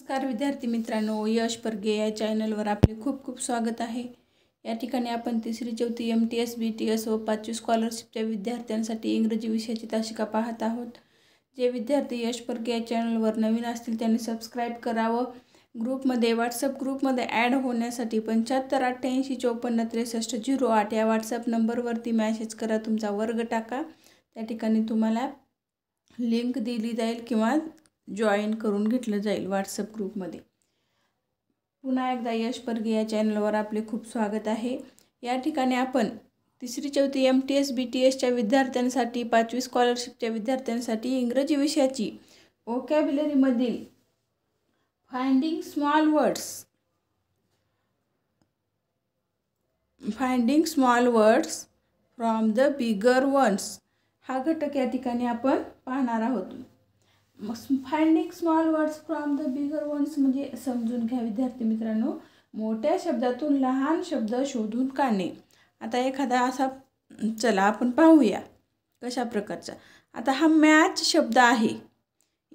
नमस्कार विद्यार्थी मित्रांनो, यश परगे या चॅनलवर आपले खूप खूप स्वागत आहे। या ठिकाणी आपण तिसरी चौथी MTS BTS व 5वी स्कॉलरशिपच्या विद्यार्थ्यांसाठी इंग्रजी विषयाची तासिका पाहत आहोत। जे विद्यार्थी यश परगे या चॅनलवर नवीन असतील त्यांनी सबस्क्राइब करावं। ग्रुपमध्ये WhatsApp ग्रुपमध्ये ॲड होण्यासाठी 7588546308 या WhatsApp नंबरवरती मेसेज करा, तुमचा वर्ग टाका। त्या ठिकाणी तुम्हाला लिंक दिली जाईल किंवा जॉइन करून घेतलं जाईल WhatsApp ग्रुपमध्ये। पुन्हा एकदा यश परगे या चॅनलवर आपले खूप स्वागत आहे। या ठिकाणी आपण तिसरी चौथी MTS BTSच्या विद्यार्थ्यांसाठी 5वी स्कॉलरशिपच्या विद्यार्थ्यांसाठी इंग्रजी विषयाची व्होकॅब्युलरी मधील finding small words from the bigger ones हा घटक या ठिकाणी आपण पाहणार आहोत। Finding small words from the bigger ones म्हणजे समजून घ्या विद्यार्थी मित्रांनो, मोठ्या शब्दातून लहान शब्द शोधून काढणे। आता एखादा असा चला आपण पाहूया कशा प्रकारचा। आता हा मॅच शब्द आहे,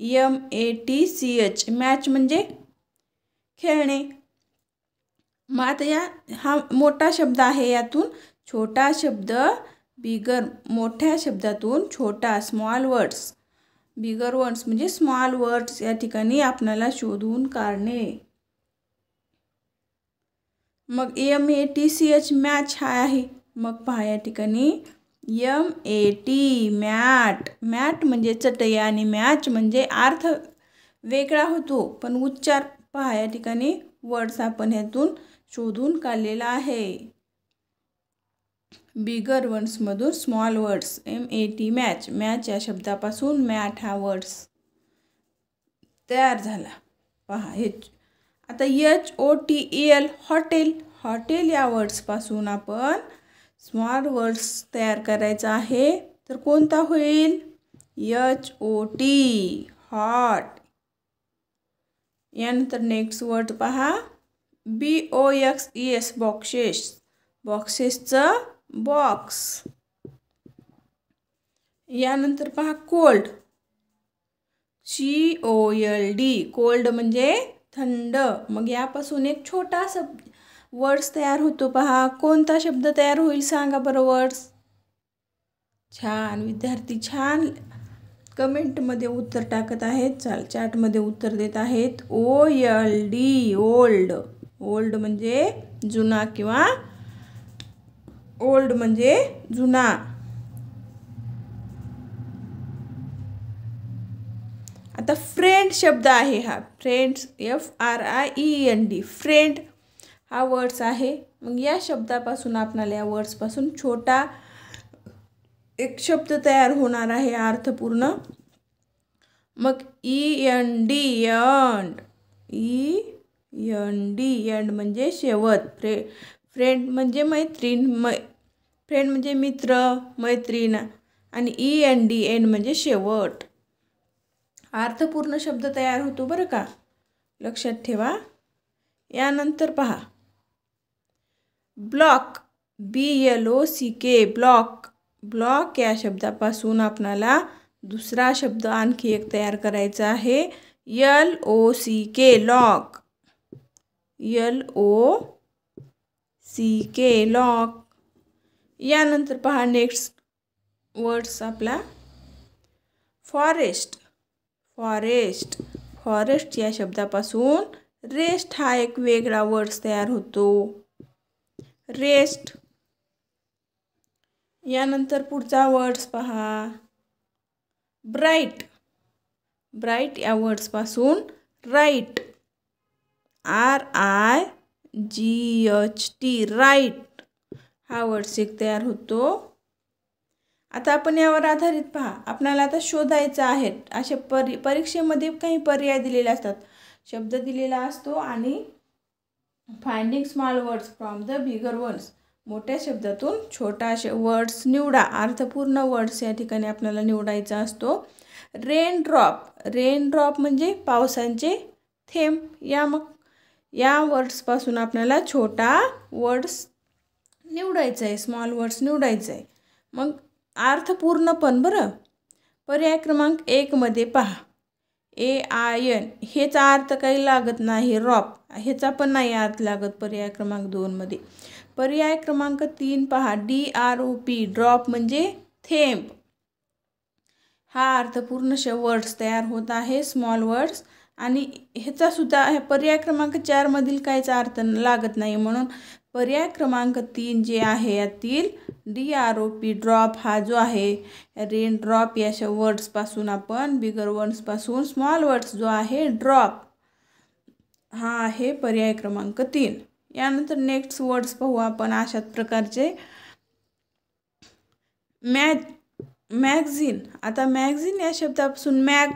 MATCH, मॅच म्हणजे खेळणे। मग आता हा मोठा शब्द आहे, यातून छोटा शब्द बिगर, मोठ्या शब्दातून छोटा स्मॉल वर्ड्स, बिगर वर्ड्स म्हणजे स्मॉल वर्ड्स या ठिकाणी आपल्याला शोधून काढणे। मग MATCH मॅच हा आहे, मग पहा या ठिकाणी MAT मॅट, मॅट म्हणजे चटई आणि मॅच म्हणजे अर्थ वेगळा होतो, पण उच्चार पहा या ठिकाणी वर्ड्स आपण यातून शोधून काढलेला आहे। बिगर वर्ड्स मधून small words, MAT match, match या शब्दापासून मॅट हा वर्ड्स तयार झाला। पहा हे आता HOTEL हॉटेल, हॉटेल या वर्ड्स पासून आपण स्मॉल वर्ड्स तयार करायचा आहे, तर कोणता होईल? HOT hot. यानंतर नेक्स्ट वर्ड पहा BOXES बॉक्सेस, बॉक्सेसचं बॉक्स। यानंतर पहा कोल्ड, COLD कोल्ड म्हणजे थंड। मग यापासून एक छोटासा वर्ड्स तयार होतो, पहा कोणता शब्द तयार होईल सांगा बरं वर्ड्स। छान विद्यार्थी, छान कमेंटमध्ये उत्तर टाकत आहेत, चॅटमध्ये उत्तर देत आहेत। OLD ओल्ड, ओल्ड म्हणजे जुना किंवा ओल्ड म्हणजे जुना। आता फ्रेंड शब्द आहे, हा फ्रेंड्स FRIEND फ्रेंड हा वर्ड्स आहे। मग या शब्दापासून आपल्याला या वर्ड्स पासून छोटा एक शब्द तयार होणार आहे अर्थपूर्ण। मग END एंड, END एंड म्हणजे शेवट। फ्रेंड म्हणजे मैत्रीण, फ्रेंड म्हणजे मित्र मैत्रीण, आणि END एंड म्हणजे शेवट। अर्थपूर्ण शब्द तयार होतो बरं का, लक्षात ठेवा। यानंतर पहा ब्लॉक, BLOCK ब्लॉक, ब्लॉक या शब्दापासून आपल्याला दुसरा शब्द आणखी एक तयार करायचा आहे, LOCK लॉक, LOCK लॉक। यानंतर पहा नेक्स्ट वर्ड्स आपला फॉरेस्ट, फॉरेस्ट, फॉरेस्ट या शब्दापासून रेस्ट हा एक वेगळा वर्ड्स तयार होतो, रेस्ट। यानंतर पुढचा वर्ड्स पहा ब्राईट, ब्राईट या वर्ड्स पासून राईट, RIGHT राईट हा वर्ड्स एक तयार होतो। आता आपण यावर आधारित पहा, आपल्याला आता शोधायचं आहे। अशा परीक्षेमध्ये काही पर्याय दिलेले असतात, शब्द दिलेला असतो आणि finding small words from the bigger ones, मोठ्या शब्दातून छोटा वर्ड्स निवडा, अर्थपूर्ण वर्ड्स या ठिकाणी आपल्याला निवडायचा असतो। रेन ड्रॉप, रेन ड्रॉप म्हणजे पावसाचे थेंब। मग या वर्ड्स पासून आपल्याला छोटा वर्ड्स निवडायचा आहे, स्मॉल वर्ड्स निवडायचा आहे। मग अर्थपूर्ण पण बरं। पर्याय क्रमांक 1 मध्ये पहा ह्याचा अर्थ काही लागत नाही. रॉप ह्याचा पण नाही अर्थ लागत पर्याय क्रमांक 2 मध्ये. पर्याय क्रमांक 3 पहा, DROP ड्रॉप म्हणजे थेंब. हा अर्थपूर्ण वर्ड्स तयार होत आहे, स्मॉल वर्ड्स. आणि ह्याचा सुद्धा पर्याय क्रमांक 4 मधील काहीच अर्थ लागत नाही. म्हणून पर्याय क्रमांक 3 जे आहे यातील DROP ड्रॉप हा जो आहे, रेन ड्रॉप या वर्ड्सपासून आपण बिगर वर्ड्सपासून स्मॉल वर्ड्स जो आहे ड्रॉप हा आहे पर्याय क्रमांक 3. यानंतर नेक्स्ट वर्ड्स पाहू आपण अशाच प्रकारचे. मॅगझिन. आता मॅगझिन या शब्दापासून मॅग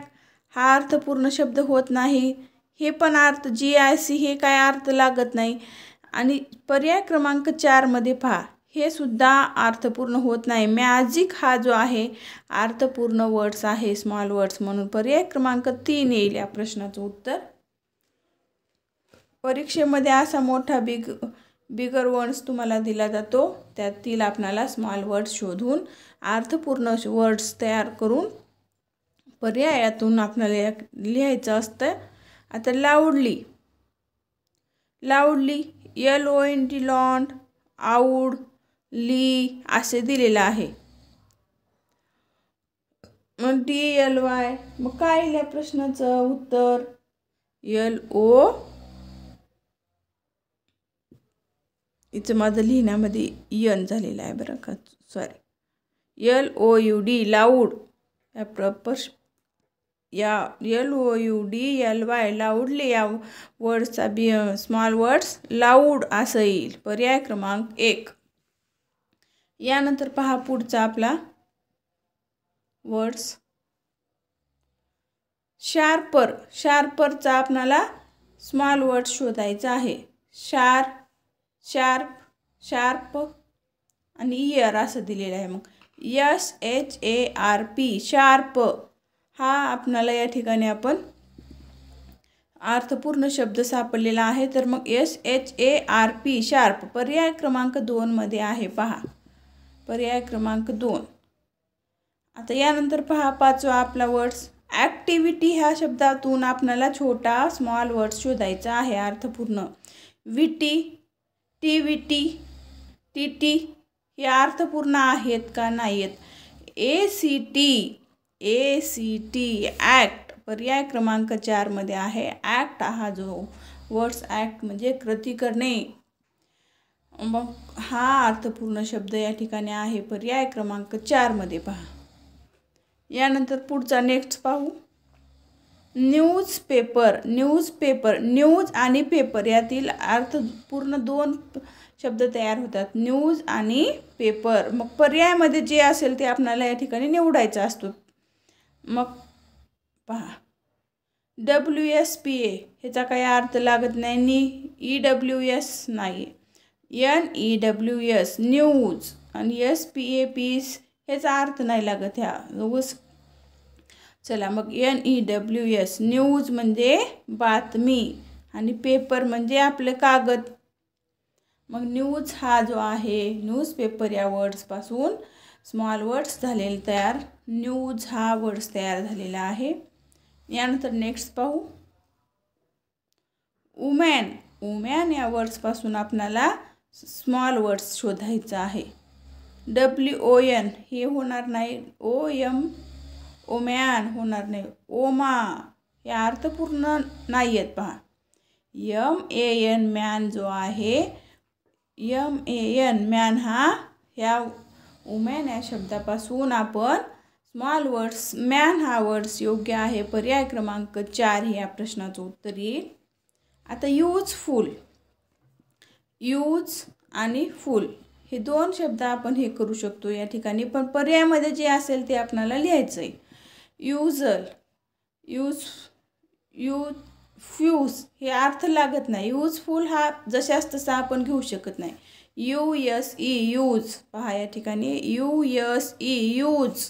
हा अर्थपूर्ण शब्द होत नाही. हे पण अर्थ GIC हे काय अर्थ लागत नाही. आणि पर्याय क्रमांक 4 मध्ये पहा, हे सुद्धा अर्थपूर्ण होत नाही. मॅजिक हा जो आहे अर्थपूर्ण वर्ड्स आहे, स्मॉल वर्ड्स. म्हणून पर्याय क्रमांक 3 येईल या प्रश्नाचं उत्तर. परीक्षेमध्ये असा मोठा बिगर वर्ड्स तुम्हाला दिला जातो, त्यातील आपल्याला स्मॉल वर्ड्स शोधून अर्थपूर्ण वर्ड्स तयार करून पर्यायातून आपल्याला लिहायचं असतं. आता लाऊडली. LOND लॉन्ड, आऊड, ली असे दिलेलं आहे. मग DLY. मग काय येईल या प्रश्नाचं उत्तर? LO. इथं माझं लिहिण्यामध्ये यन झालेलं आहे बरं का, सॉरी. LOUD loud. या LOUDLY लाऊडली या वर्ड्सचा स्मॉल वर्ड्स लाऊड असं येईल. पर्याय क्रमांक 1. यानंतर पहा पुढचा आपला वर्ड्स शार्पर. शार्परचा आपल्याला स्मॉल वर्ड्स शोधायचा आहे. शार्प आणि इयर असं दिलेलं आहे. मग SHARP शार्प हा आपल्याला या ठिकाणी आपण अर्थपूर्ण शब्द सापडलेला आहे. तर मग SHARP शार्प पर्याय क्रमांक 2 मध्ये आहे. पहा पर्याय क्रमांक 2. आता यानंतर पहा पाचवा आपला वर्ड्स ॲक्टिव्हिटी. ह्या शब्दातून आपल्याला छोटा स्मॉल वर्ड्स शोधायचा आहे अर्थपूर्ण. विटी, TVT, TT हे अर्थपूर्ण आहेत का नाही आहेत? ACT ॲक्ट पर्याय क्रमांक 4 मध्ये आहे. ॲक्ट हा जो वर्ड्स ॲक्ट म्हणजे कृती करणे, मग हा अर्थपूर्ण शब्द या ठिकाणी आहे पर्याय क्रमांक 4 मध्ये. पहा यानंतर पुढचा नेक्स्ट पाहू. न्यूजपेपर. न्यूज आणि पेपर यातील अर्थपूर्ण 2 शब्द तयार होतात. न्यूज आणि पेपर. मग पर्यायामध्ये जे असेल ते आपल्याला या ठिकाणी निवडायचा असतो. मग पहा WSPA ह्याचा काही अर्थ लागत नाही. EWS नाही. NEWS न्यूज आणि SPA पीस ह्याचा अर्थ नाही लागत ह्या. चला मग NEWS न्यूज म्हणजे बातमी आणि पेपर म्हणजे आपले कागद. मग न्यूज हा जो आहे न्यूजपेपर या वर्ड्सपासून स्मॉल वर्ड्स झालेले तयार. न्यूज हा वर्ड्स तयार झालेला आहे. यानंतर नेक्स्ट पाहू. वुमॅन या वर्ड्सपासून आपल्याला स्मॉल वर्ड्स शोधायचं आहे. WON हे होणार नाही. ओमॅन होणार नाही. ओमा हे अर्थपूर्ण नाही आहेत. पहा MAN मॅन जो आहे, MAN मॅन ह्या वुमॅन या शब्दापासून आपण स्मॉल वर्ड्स मॅन हा वर्ड्स योग्य आहे. पर्याय क्रमांक 4 हे या प्रश्नाचं उत्तर येईल. आता यूजफुल आणि फुल हे 2 शब्द आपण हे करू शकतो या ठिकाणी, पण पर्यायामध्ये जे असेल ते आपल्याला लिहायचं आहे. फ्यूज हे अर्थ लागत नाही. यूजफुल हा जशास तसा आपण घेऊ शकत नाही. USE use. पहा या ठिकाणी USE यूज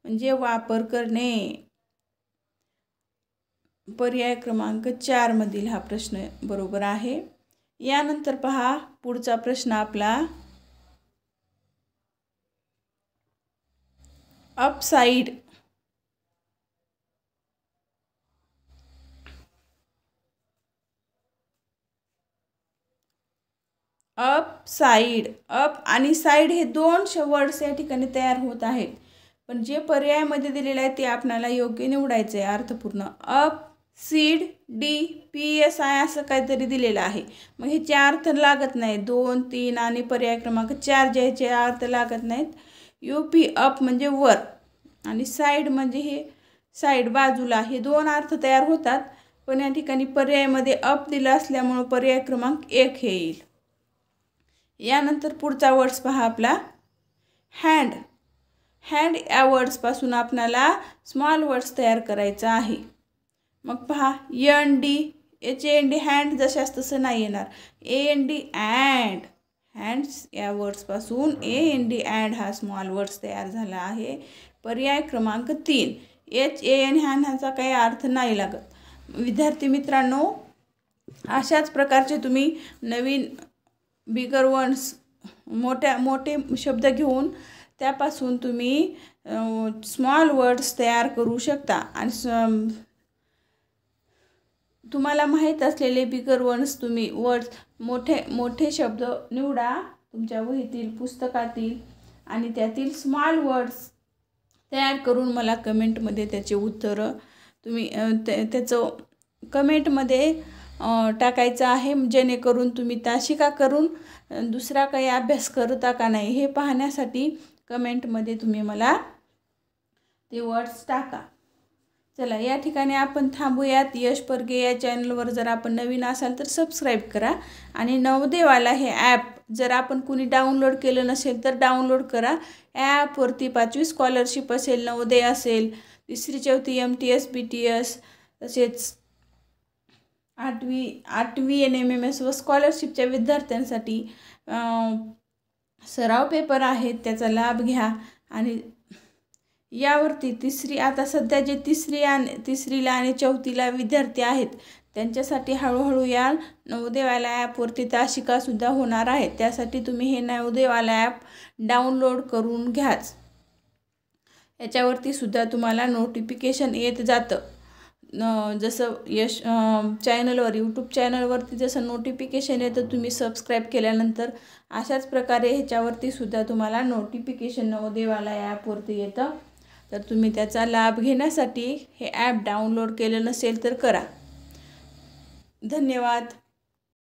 म्हणजे वापर करणे. पर्याय क्रमांक 4 मधील हा प्रश्न बरोबर आहे. यानंतर पहा पुढचा प्रश्न आपला अपसाइड. अप साईड, अप आणि साईड हे दोन वर्ड्स या ठिकाणी तयार होत आहेत. पण जे पर्यायामध्ये दिलेलं आहे ते आपल्याला योग्य निवडायचं आहे अर्थपूर्ण. अप सीड DPSI असं काहीतरी दिलेलं आहे. मग ह्याचे अर्थ लागत नाहीत. 2, 3 आणि पर्याय क्रमांक 4 ज्याचे अर्थ लागत नाहीत. UP अप म्हणजे वर आणि साईड म्हणजे हे साईड बाजूला, हे दोन अर्थ तयार होतात. पण या ठिकाणी पर्यायामध्ये अप दिलं असल्यामुळं पर्याय क्रमांक 1 हे येईल. यानंतर पुढचा वर्ड्स पहा आपला हँड. हँड या वर्ड्सपासून आपल्याला स्मॉल वर्ड्स तयार करायचा आहे. मग पहा ND, HAND हँड जशास तसं नाही येणार. AND अँड, हँड्स या वर्ड्सपासून AND अँड हा स्मॉल वर्ड्स तयार झाला आहे. पर्याय क्रमांक 3 HAN हँड ह्याचा काही अर्थ नाही लागत. विद्यार्थी मित्रांनो, अशाच प्रकारचे तुम्ही नवीन बिगर वर्ड्स मोठे शब्द घेऊन त्यापासून तुम्ही स्मॉल वर्ड्स तयार करू शकता. आणि तुम्हाला माहीत असलेले बिगर वर्ड्स तुम्ही मोठे शब्द निवडा तुमच्या वहीतील पुस्तकातील आणि त्यातील स्मॉल वर्ड्स तयार करून मला कमेंटमध्ये त्याचे उत्तरं तुम्ही त्याचं कमेंटमध्ये टाकायचं आहे. जेणेकरून तुम्ही तासिका करून दुसरा काही अभ्यास करता का नाही हे पाहण्यासाठी कमेंटमध्ये तुम्ही मला ते वर्ड्स टाका. चला या ठिकाणी आपण थांबूयात. यश परगे या चॅनलवर जर आपण नवीन असाल तर सबस्क्राईब करा. आणि नवोदयवाला हे ॲप जर आपण कुणी डाउनलोड केलं नसेल तर डाउनलोड करा. ॲपवरती 5वी स्कॉलरशिप असेल, नवोदय असेल, 3री 4थी MTS BTS तसेच 8वी NMMS व स्कॉलरशिपच्या विद्यार्थ्यांसाठी सराव पेपर आहेत, त्याचा लाभ घ्या. आणि यावरती आता सध्या जे 3रीला आणि 4थीला विद्यार्थी आहेत त्यांच्यासाठी हळूहळू या नवोदयवाला ॲपवरती तासिकासुद्धा होणार आहेत. त्यासाठी तुम्ही हे नवोदयवाला ॲप डाउनलोड करून घ्याच. याच्यावरती सुद्धा तुम्हाला नोटिफिकेशन येत जातं. जसं यश चॅनलवर यूट्यूब चॅनलवरती जसं नोटिफिकेशन येतं तुम्ही सबस्क्राईब केल्यानंतर, अशाच प्रकारे ह्याच्यावरती सुद्धा तुम्हाला नोटिफिकेशन नवोदयवाला ॲपवरती येतं. तर तुम्ही त्याचा लाभ घेण्यासाठी हे ॲप डाउनलोड केलं नसेल तर करा. धन्यवाद.